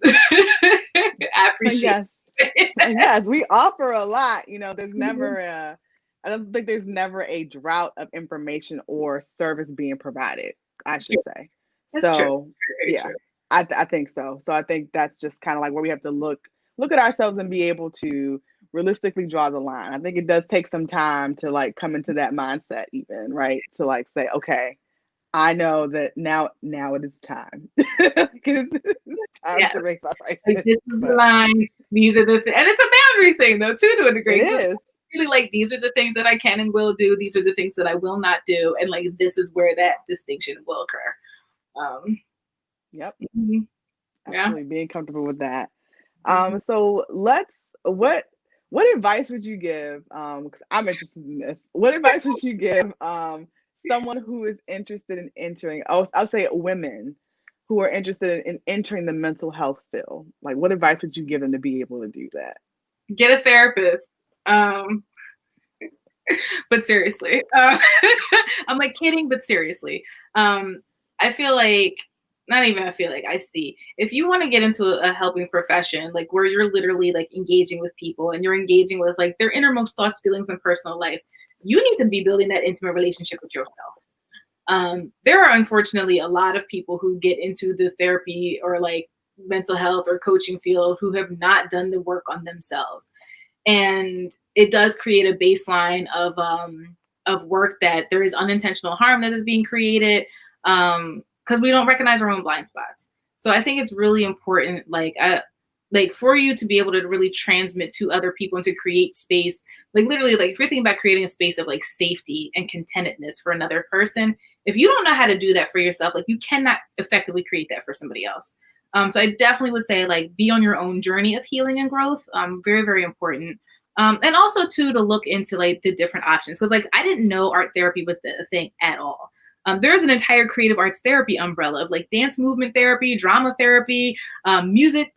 I appreciate Yes, it. yes, we offer a lot. There's Mhm. never I don't think there's never a drought of information or service being provided, I should Yeah, say. that's true. So Very yeah, true. I think so. So I think that's just kind of like where we have to look at ourselves and be able to realistically draw the line. I think it does take some time to like come into that mindset, even, right? To like say, okay, I know that now it is time. It's time Yes. to raise my Like, prices. this is the But line. These are and it's a boundary thing though too, to a it degree. So it's is. really like, these are the things that I can and will do. These are the things that I will not do. And like, this is where that distinction will occur. Um, Yep. mhm. Yeah. Absolutely, being comfortable with that. Mhm. So what advice would you give? 'Cause I'm interested in this. What advice would you give someone who is interested in entering? I'll say women who are interested in entering the mental health field. Like, what advice would you give them to be able to do that? Get a therapist. Um, but seriously, I'm like kidding, but seriously, um, I feel like, not even I feel like, I see, if you want to get into a helping profession, like where you're literally like engaging with people and you're engaging with like their innermost thoughts, feelings, and personal life, you need to be building that intimate relationship with yourself. There are unfortunately a lot of people who get into the therapy or like mental health or coaching field who have not done the work on themselves, and it does create a baseline of work that there is unintentional harm that is being created, because we don't recognize our own blind spots. So I think it's really important, like for you to be able to really transmit to other people and to create space, like literally, like if you're thinking about creating a space of like safety and contentedness for another person, if you don't know how to do that for yourself, like you cannot effectively create that for somebody else. So I definitely would say like be on your own journey of healing and growth. Very, very important. And also too, to look into like the different options, because like I didn't know art therapy was the thing at all. There's an entire creative arts therapy umbrella of like dance movement therapy, drama therapy, music,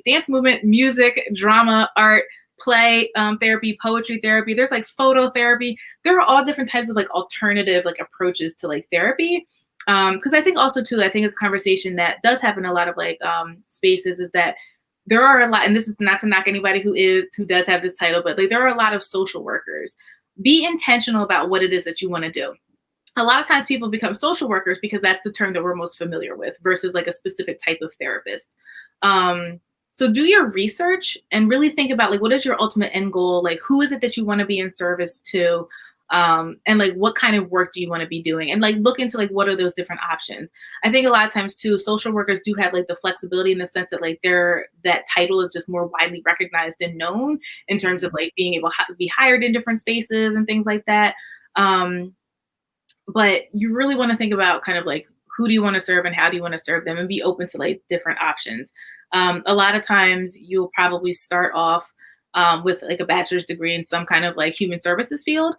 dance movement, music, drama, art, play therapy, poetry therapy. There's like photo therapy. There are all different types of like alternative like approaches to like therapy. Because I think also too, I think it's a conversation that does happen in a lot of like spaces, is that there are a lot, and this is not to knock anybody who does have this title, but like there are a lot of social workers. Be intentional about what it is that you want to do. A lot of times people become social workers because that's the term that we're most familiar with versus like a specific type of therapist. Um, so do your research and really think about like, what is your ultimate end goal? Like, who is it that you want to be in service to? And like what kind of work do you want to be doing, and like look into like what are those different options. I think a lot of times too, social workers do have like the flexibility in the sense that like that title is just more widely recognized and known in terms of like being able to be hired in different spaces and things like that. But you really want to think about kind of like who do you want to serve and how do you want to serve them, and be open to like different options. A lot of times you'll probably start off with like a bachelor's degree in some kind of like human services field.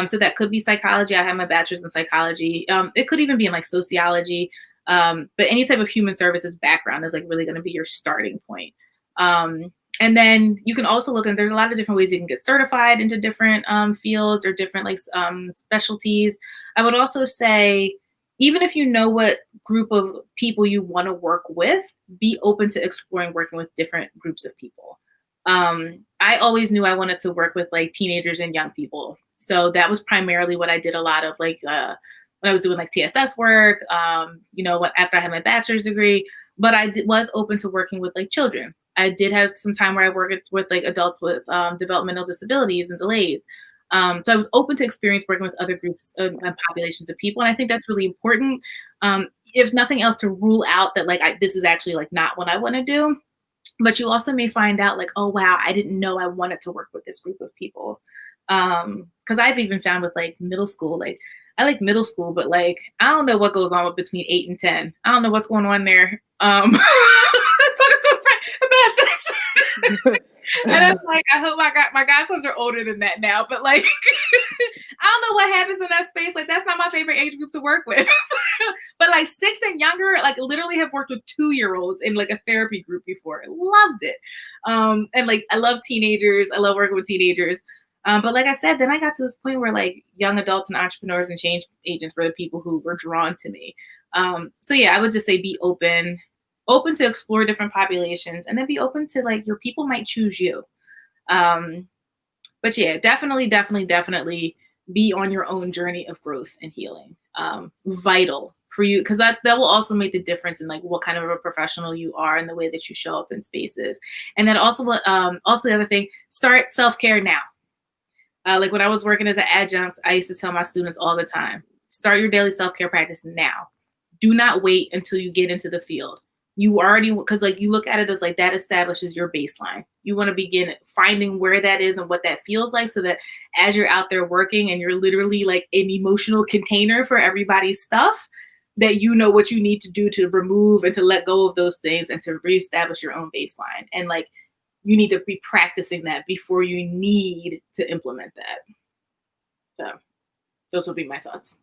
So that could be psychology. I have my bachelor's in psychology. It could even be in like sociology. But any type of human services background is like really going to be your starting point. And then you can also look, and there's a lot of different ways you can get certified into different fields or different like specialties. I would also say, even if you know what group of people you want to work with, be open to exploring working with different groups of people. I always knew I wanted to work with like teenagers and young people. So that was primarily what I did a lot of, like when I was doing like TSS work, after I had my bachelor's degree. But I was open to working with like children. I did have some time where I worked with like adults with developmental disabilities and delays. So I was open to experience working with other groups and populations of people. And I think that's really important. If nothing else, to rule out that like this is actually like not what I want to do. But you also may find out like, oh, wow, I didn't know I wanted to work with this group of people. Because I've even found with like middle school, like I like middle school, but like I don't know what goes on with between 8 and 10. I don't know what's going on there. So about this. And I'm like, I hope my godsons are older than that now, but like I don't know what happens in that space. Like that's not my favorite age group to work with. But like 6 and younger, like literally have worked with 2-year-olds in like a therapy group before. I loved it. And like I love teenagers. I love working with teenagers. But like I said, then I got to this point where like young adults and entrepreneurs and change agents were the people who were drawn to me. So yeah, I would just say be open to explore different populations, and then be open to like your people might choose you. But yeah, definitely be on your own journey of growth and healing. Vital for you, because that will also make the difference in like what kind of a professional you are and the way that you show up in spaces. And then also the other thing, start self-care now. Like when I was working as an adjunct, I used to tell my students all the time, start your daily self-care practice now. Do not wait until you get into the field. You already, because like you look at it as like that establishes your baseline. You want to begin finding where that is and what that feels like, so that as you're out there working and you're literally like an emotional container for everybody's stuff, that you know what you need to do to remove and to let go of those things and to reestablish your own baseline. And like you need to be practicing that before you need to implement that. So those will be my thoughts.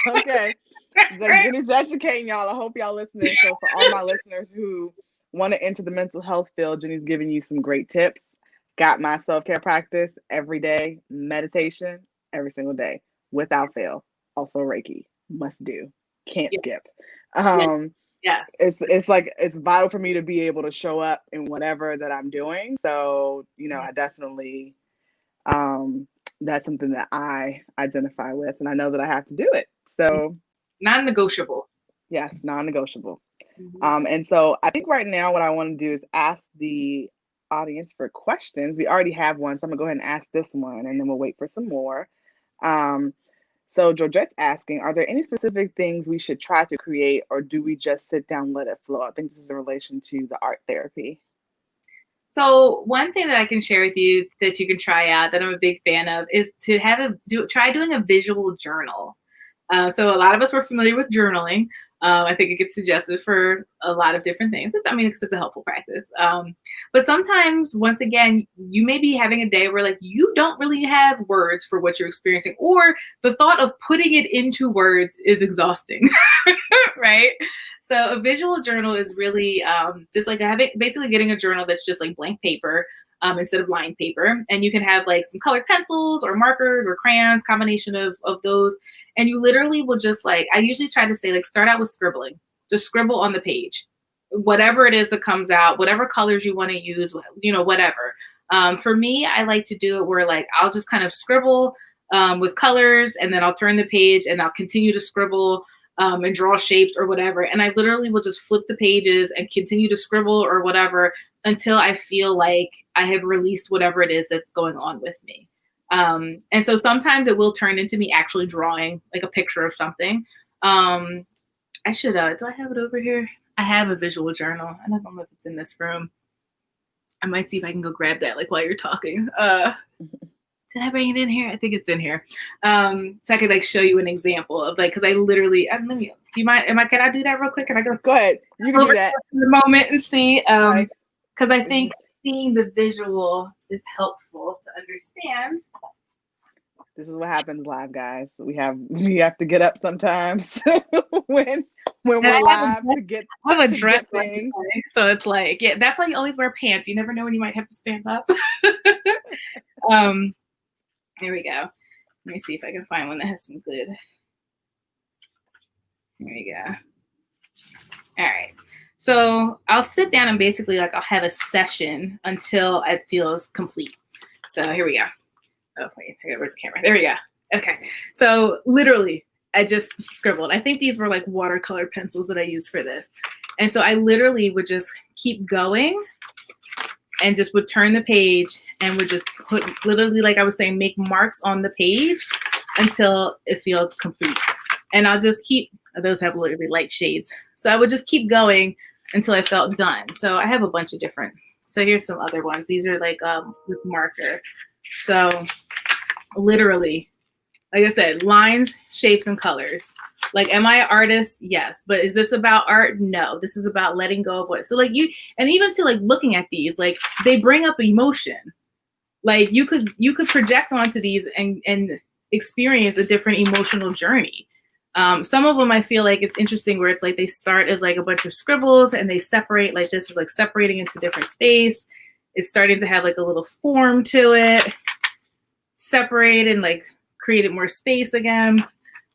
Okay. Jenni's educating y'all. I hope y'all listening. So for all my listeners who want to enter the mental health field, Jenni's giving you some great tips. Got my self-care practice every day, meditation every single day, without fail. Also Reiki, must do, can't skip. Yes. It's like it's vital for me to be able to show up in whatever that I'm doing. So, I definitely that's something that I identify with, and I know that I have to do it. So non-negotiable. Yes, non-negotiable. Mm-hmm. And so I think right now what I want to do is ask the audience for questions. We already have one, so I'm gonna go ahead and ask this one, and then we'll wait for some more. So Georgette's asking, are there any specific things we should try to create, or do we just sit down, let it flow? I think this is in relation to the art therapy. So one thing that I can share with you that you can try out that I'm a big fan of is to try doing a visual journal. So a lot of us were familiar with journaling. I think it gets suggested for a lot of different things. It's a helpful practice. But sometimes, once again, you may be having a day where like you don't really have words for what you're experiencing, or the thought of putting it into words is exhausting, right? So a visual journal is really just like basically getting a journal that's just like blank paper. Instead of lined paper, and you can have like some colored pencils or markers or crayons, combination of those, and you literally will just like, I usually try to say like start out with scribbling, just scribble on the page, whatever it is that comes out, whatever colors you want to use, whatever. For me, I like to do it where like I'll just kind of scribble with colors, and then I'll turn the page and I'll continue to scribble and draw shapes or whatever, and I literally will just flip the pages and continue to scribble or whatever until I feel like I have released whatever it is that's going on with me. And so sometimes it will turn into me actually drawing like a picture of something. I should, do I have it over here? I have a visual journal. I don't know if it's in this room. I might see if I can go grab that like while you're talking. Did I bring it in here? I think it's in here. So I could like show you an example of like, cause I literally, let me, do you mind, can I do that real quick? Can I go ahead. You can do that for a moment and see, cause I think seeing the visual is helpful to understand. This is what happens live, guys. We have to get up sometimes when we're live to get things. So it's like, yeah, that's why you always wear pants. You never know when you might have to stand up. Here we go. Let me see if I can find one that has some good. Here we go. All right. So I'll sit down and basically like I'll have a session until it feels complete. So here we go. Oh, wait, where's the camera? There we go. Okay. So literally, I just scribbled. I think these were like watercolor pencils that I used for this. And so I literally would just keep going and just would turn the page and would just put literally, like I was saying, make marks on the page until it feels complete. And I'll just keep, those have literally light shades. So I would just keep going until I felt done. So I have a bunch of different, so here's some other ones. These are like with marker. So literally, like I said, lines, shapes, and colors. Like, am I an artist? Yes. But is this about art? No. This is about letting go of what. So like you, and even to like looking at these, like they bring up emotion. Like you could project onto these and experience a different emotional journey. Some of them I feel like it's interesting where it's like they start as like a bunch of scribbles and they separate, like this is like separating into different space. It's starting to have like a little form to it, separate and like created more space again.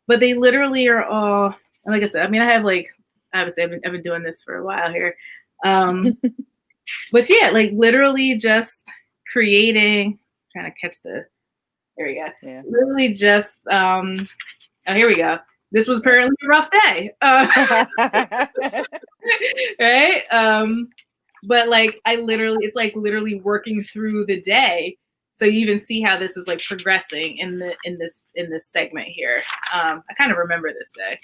But they literally are all, and like I said, I mean, I have like, obviously I've been doing this for a while here. But yeah, like literally just creating, trying to catch the, there we go. Yeah. Literally just, oh, here we go. This was apparently a rough day. Right? But like, it's like literally working through the day. So you even see how this is like progressing in this segment here. I kind of remember this day.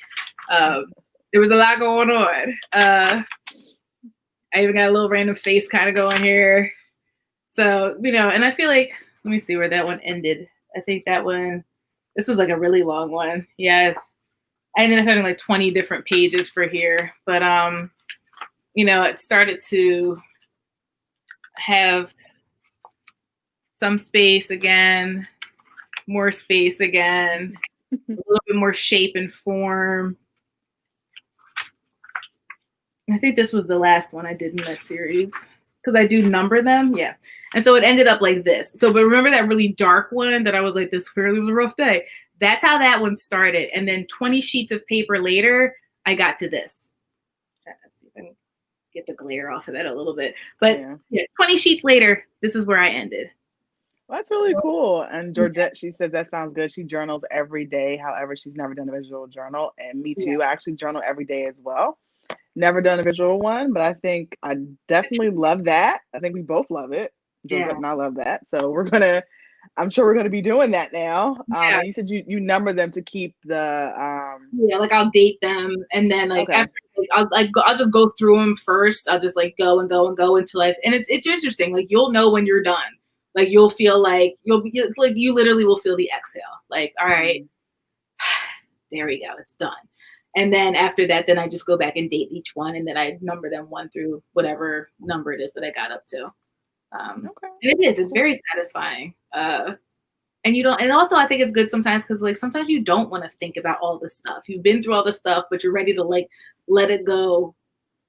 There was a lot going on. I even got a little random face kind of going here. So, you know, and I feel like, let me see where that one ended. I think that one, this was like a really long one. Yeah. I ended up having like 20 different pages for here, but, you know, it started to have some space again, more space again, a little bit more shape and form. I think this was the last one I did in this series because I do number them. Yeah. And so it ended up like this. So, but remember that really dark one that I was like, this really was a rough day. That's how that one started. And then 20 sheets of paper later, I got to this. Let's see if I can get the glare off of that a little bit. But yeah 20 sheets later, this is where I ended. Well, that's really cool. And Georgette, she says that sounds good. She journals every day. However, she's never done a visual journal. And me too. I actually journal every day as well. Never done a visual one, but I think I definitely love that. I think we both love it. Georgette and I love that. So I'm sure we're gonna be doing that now. And you said you number them to keep the like I'll date them and then like after I'll just go through them first. I'll just like go and go and go until and it's interesting. Like you'll know when you're done. Like you'll feel like you literally will feel the exhale. Like, all right, there we go, it's done. And then after that, then I just go back and date each one, and then I number them 1 through whatever number it is that I got up to. And it's very satisfying. And you don't, and also I think it's good sometimes because like sometimes you don't want to think about all this stuff. You've been through all this stuff, but you're ready to like let it go,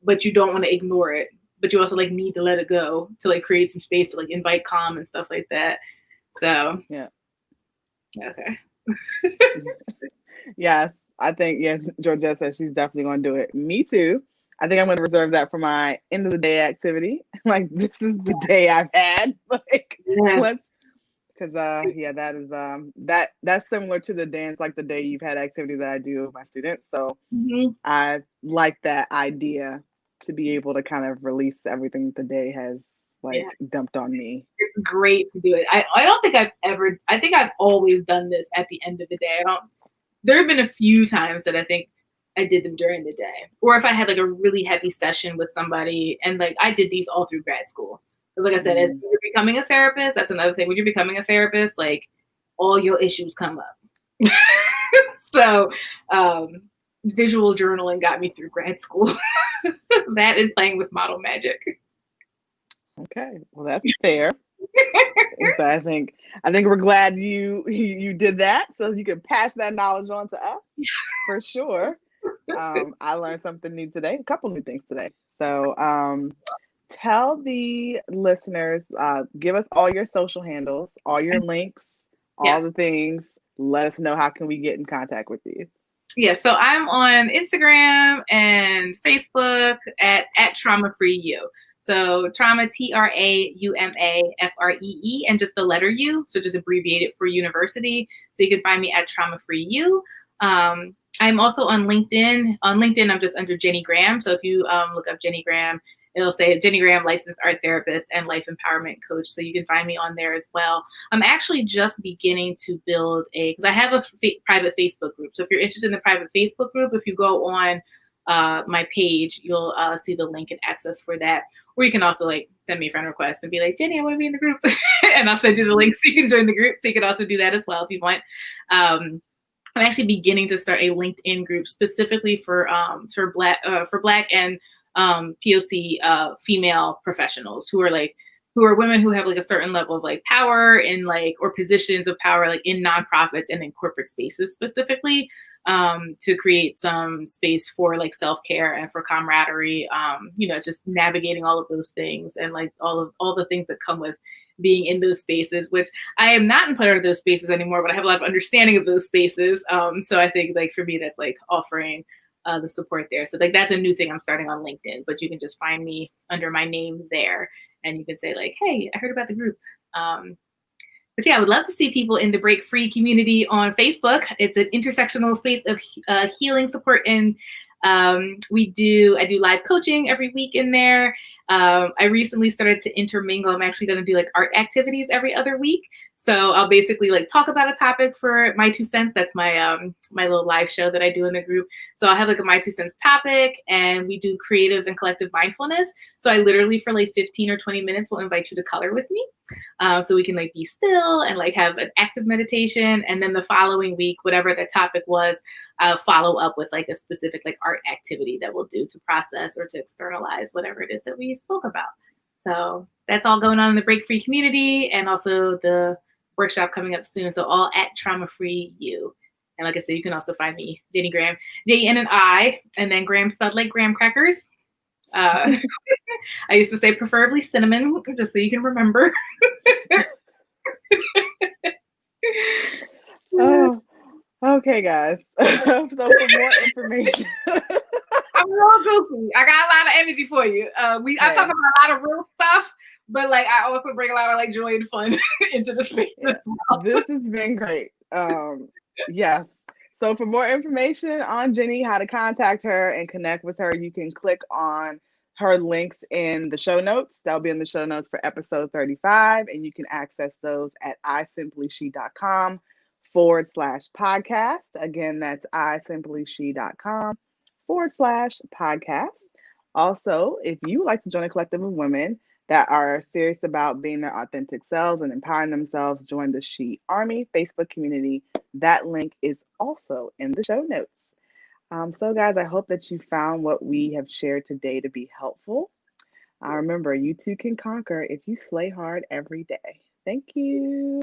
but you don't want to ignore it. But you also like need to let it go to like create some space to like invite calm and stuff like that. So yeah. Okay. Yes. I think, Georgette says she's definitely going to do it. Me too. I think I'm going to reserve that for my end of the day activity. Like, this is the day I've had. Like, because, that is, that's similar to the dance, like the day you've had activity that I do with my students. So I like that idea to be able to kind of release everything the day has like Yeah. dumped on me. It's great to do it. I don't think I think I've always done this at the end of the day. There have been a few times that I think I did them during the day. Or if I had like a really heavy session with somebody, and like I did these all through grad school. Because like I said, as you're becoming a therapist, that's another thing. When you're becoming a therapist, like all your issues come up. So visual journaling got me through grad school. That and playing with model magic. Okay, well that's fair. So I think we're glad you did that, so you can pass that knowledge on to us for sure. I learned something new today, a couple new things today. So tell the listeners, give us all your social handles, all your links, all Yes. the things. Let us know how can we get in contact with you. Yeah, so I'm on Instagram and Facebook at Trauma Free You. So trauma, TRAUMAFREE, and just the letter U, so just abbreviate it for university. So you can find me at Trauma Free You. I'm also on LinkedIn. On LinkedIn, I'm just under Jenni Graham. So if you look up Jenni Graham, it'll say Jenni Graham, licensed art therapist and life empowerment coach. So you can find me on there as well. I'm actually just beginning to build because I have a private Facebook group. So if you're interested in the private Facebook group, if you go on my page, you'll see the link and access for that. Or you can also like send me a friend request and be like, Jenni, I want to be in the group. And I'll send you the link so you can join the group. So you can also do that as well if you want. I'm actually beginning to start a LinkedIn group specifically for black and POC female professionals who are women who have like a certain level of like power in like or positions of power like in nonprofits and in corporate spaces specifically, to create some space for like self-care and for camaraderie, just navigating all of those things and like all the things that come with being in those spaces, which I am not in part of those spaces anymore, but I have a lot of understanding of those spaces. So I think like for me, that's like offering the support there. So like that's a new thing I'm starting on LinkedIn, but you can just find me under my name there, and you can say like, hey, I heard about the group. But yeah, I would love to see people in the Break Free community on Facebook. It's an intersectional space of healing support, and I do live coaching every week in there. I recently started to intermingle. I'm actually going to do like art activities every other week. So I'll basically like talk about a topic for my 2 cents. That's my my little live show that I do in the group. So I'll have like a my 2 cents topic, and we do creative and collective mindfulness. So I literally for like 15 or 20 minutes will invite you to color with me. So we can like be still and like have an active meditation. And then the following week, whatever the topic was, I'll follow up with like a specific like art activity that we'll do to process or to externalize whatever it is that we spoke about. So that's all going on in the Break Free community, and also the workshop coming up soon. So all at Trauma Free You. And like I said, you can also find me, Jenni Graham, J-N-N-I, and then Graham spelled like graham crackers. I used to say preferably cinnamon, just so you can remember. Oh, okay, guys. So for more information, I'm real goofy. I got a lot of energy for you. I talk about a lot of real stuff, but like I also bring a lot of like joy and fun into the space as well. This has been great. Yes. So for more information on Jenni, how to contact her and connect with her, you can click on her links in the show notes. That'll be in the show notes for episode 35, and you can access those at isimplyShe.com/podcast. Again, that's isimplyShe.com/podcast. Also, if you would like to join a collective of women that are serious about being their authentic selves and empowering themselves, join the She Army Facebook community. That link is also in the show notes. So, guys, I hope that you found what we have shared today to be helpful. Remember, you too can conquer if you slay hard every day. Thank you.